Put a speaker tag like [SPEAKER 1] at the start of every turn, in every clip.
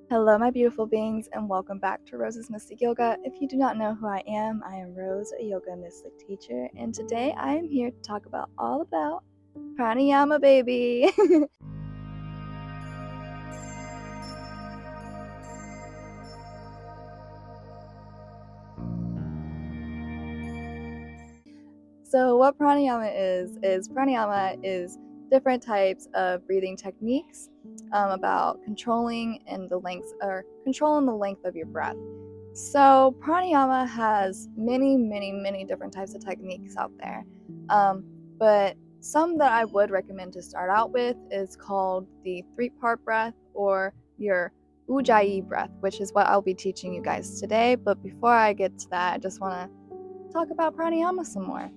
[SPEAKER 1] Hello, my beautiful beings, and welcome back to Rose's Mystic Yoga. If you do not know who I am Rose, a yoga mystic teacher, and today I am here to talk all about pranayama, baby. So, what pranayama is pranayama is different types of breathing techniques about controlling the length of your breath. So pranayama has many different types of techniques out there, but some that I would recommend to start out with is called the three-part breath or your ujjayi breath, which is what I'll be teaching you guys today. But before I get to that, I just want to talk about pranayama some more.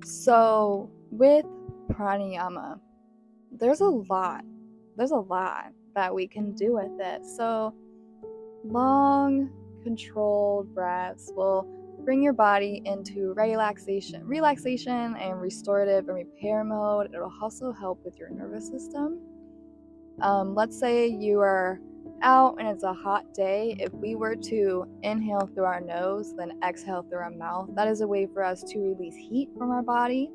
[SPEAKER 1] So with pranayama, there's a lot that we can do with it. So long, controlled breaths will bring your body into relaxation and restorative and repair mode. It'll also help with your nervous system. Let's say you are out and it's a hot day. If we were to inhale through our nose, then exhale through our mouth, that is a way for us to release heat from our body.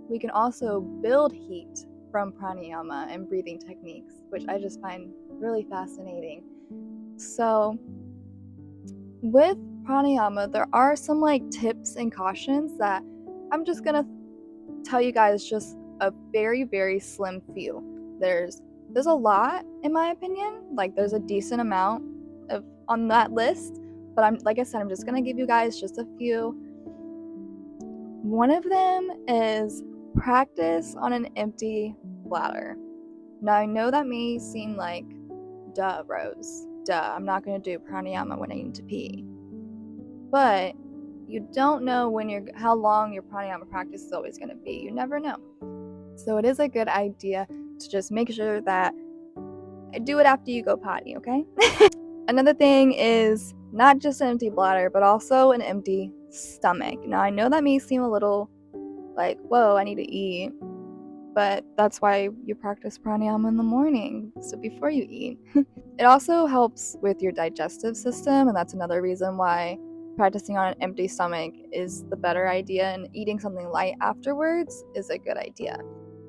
[SPEAKER 1] We can also build heat from pranayama and breathing techniques, which I just find really fascinating. So with pranayama, there are some tips and cautions that I'm just gonna tell you guys, just a very slim few. There's a lot, in my opinion. There's a decent amount of on that list, but I'm just gonna give you guys just a few. One of them is practice on an empty bladder. Now I know that may seem like, duh, Rose, I'm not gonna do pranayama when I need to pee. But you don't know how long your pranayama practice is always going to be. You never know. So it is a good idea to just make sure that I do it after you go potty, okay? Another thing is not just an empty bladder, but also an empty stomach. Now I know that may seem a little like, whoa, I need to eat, but that's why you practice pranayama in the morning, so before you eat. It also helps with your digestive system, and that's another reason why practicing on an empty stomach is the better idea, and eating something light afterwards is a good idea.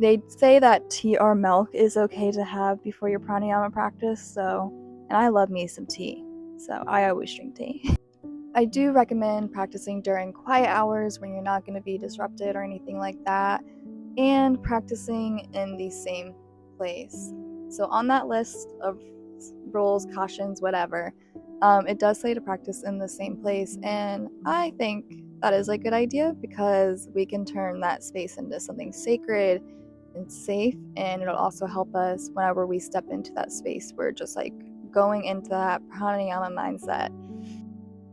[SPEAKER 1] They say that tea or milk is okay to have before your pranayama practice, and I love me some tea, so I always drink tea. I do recommend practicing during quiet hours when you're not going to be disrupted or anything like that, and practicing in the same place. So on that list of rules, cautions, whatever, it does say to practice in the same place, and I think that is a good idea because we can turn that space into something sacred and safe, and it'll also help us whenever we step into that space. We're just going into that pranayama mindset.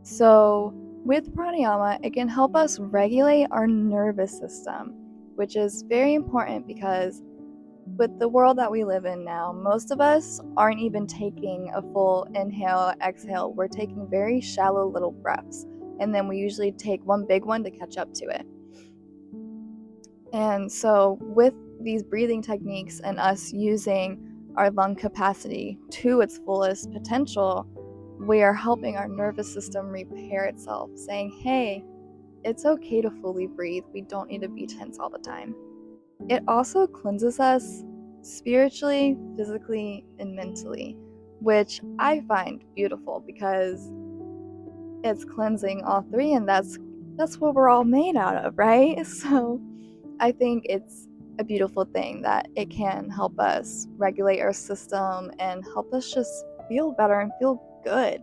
[SPEAKER 1] So with pranayama, it can help us regulate our nervous system, which is very important because with the world that we live in now, most of us aren't even taking a full inhale, exhale. We're taking very shallow little breaths, and then we usually take one big one to catch up to it. And so with these breathing techniques and us using our lung capacity to its fullest potential, we are helping our nervous system repair itself, saying, hey, it's okay to fully breathe. We don't need to be tense all the time. It also cleanses us spiritually, physically, and mentally, which I find beautiful because it's cleansing all three, and that's what we're all made out of, right? So I think it's a beautiful thing that it can help us regulate our system and help us just feel better and feel good.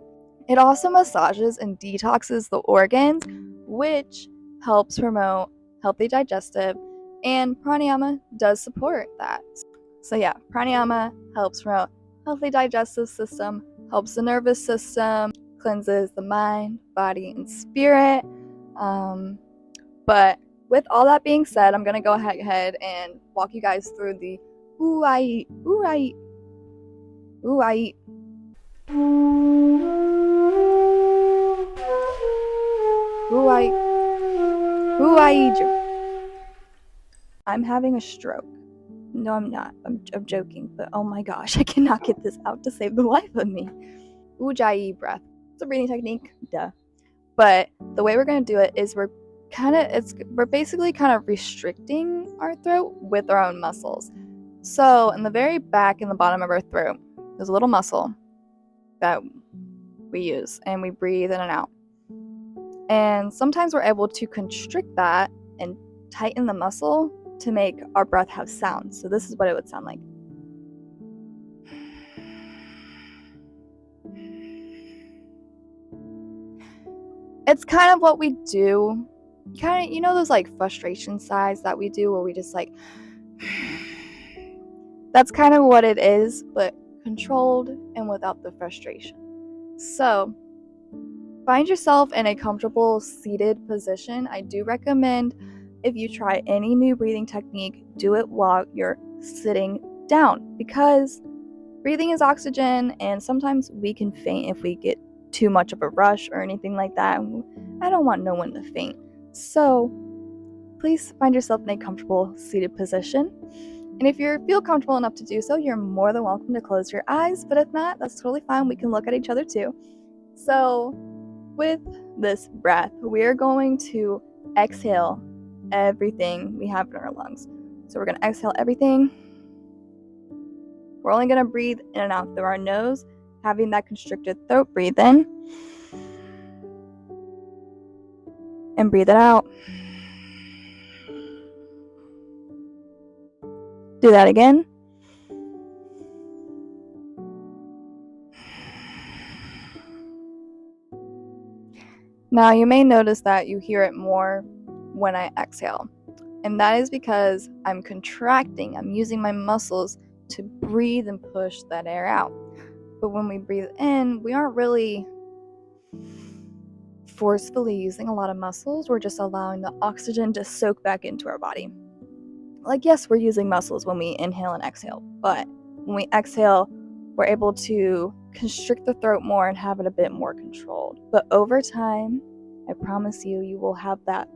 [SPEAKER 1] It also massages and detoxes the organs, which helps promote healthy digestive, and pranayama does support that. So yeah, pranayama helps promote healthy digestive system, helps the nervous system, cleanses the mind, body, and spirit. But with all that being said, I'm gonna go ahead and walk you guys through the ooh I eat, ooh I eat, ooh I eat. Ooh I eat you. I'm having a stroke. No, I'm not. I'm joking, but oh my gosh, I cannot get this out to save the life of me. Ujjayi breath. It's a breathing technique, duh. But the way we're going to do it is we're basically kind of restricting our throat with our own muscles. So in the very back and the bottom of our throat, there's a little muscle that we use, and we breathe in and out. And sometimes we're able to constrict that and tighten the muscle to make our breath have sound. So this is what it would sound like. It's kind of what we do. You know those like frustration sighs that we do where we just like that's kind of what it is, but controlled and without the frustration. So find yourself in a comfortable seated position. I do recommend if you try any new breathing technique, do it while you're sitting down, because breathing is oxygen and sometimes we can faint if we get too much of a rush or anything like that. I don't want no one to faint. So please find yourself in a comfortable seated position. And if you feel comfortable enough to do so, you're more than welcome to close your eyes. But if not, that's totally fine. We can look at each other too. So with this breath, we are going to exhale everything we have in our lungs. So we're going to exhale everything. We're only going to breathe in and out through our nose, having that constricted throat. Breathe in and breathe it out. Do that again. Now you may notice that you hear it more when I exhale, and that is because I'm contracting. I'm using my muscles to breathe and push that air out. But when we breathe in, we aren't really forcefully using a lot of muscles. We're just allowing the oxygen to soak back into our body. Like, yes, we're using muscles when we inhale and exhale, but when we exhale, we're able to constrict the throat more and have it a bit more controlled. But over time, I promise you will have that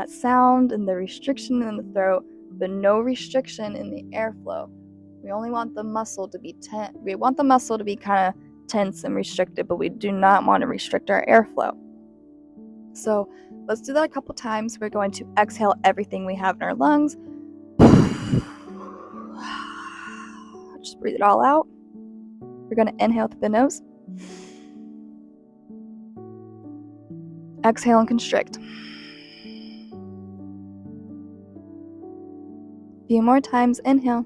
[SPEAKER 1] sound and the restriction in the throat, but no restriction in the airflow. We only want the muscle to be tense. We want the muscle to be kind of tense and restricted, but we do not want to restrict our airflow. So let's do that a couple times. We're going to exhale everything we have in our lungs. Just breathe it all out. We're going to inhale through the nose. Exhale and constrict. A few more times. Inhale.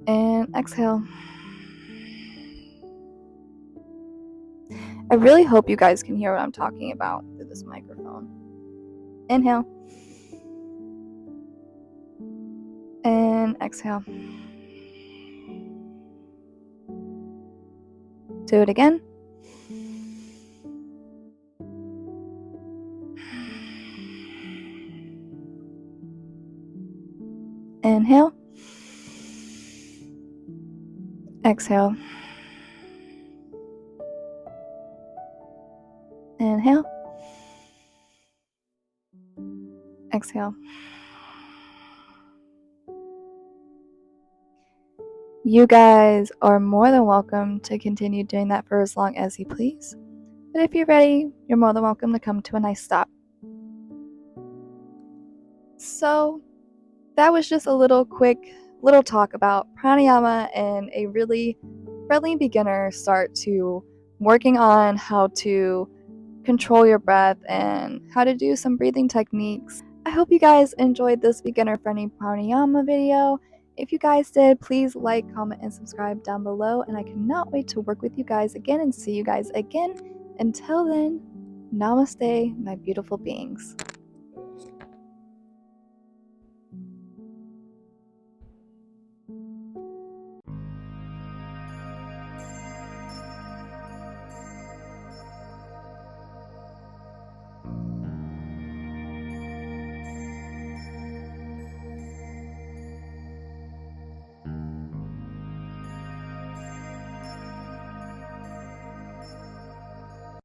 [SPEAKER 1] And exhale. I really hope you guys can hear what I'm talking about through this microphone. Inhale. And exhale. Do it again. Inhale. Exhale. Inhale. Exhale. You guys are more than welcome to continue doing that for as long as you please. But if you're ready, you're more than welcome to come to a nice stop. So that was just a little talk about pranayama and a really friendly beginner start to working on how to control your breath and how to do some breathing techniques. I hope you guys enjoyed this beginner friendly pranayama video. If you guys did, please like, comment, and subscribe down below, and I cannot wait to work with you guys again and see you guys again. Until then, namaste, my beautiful beings.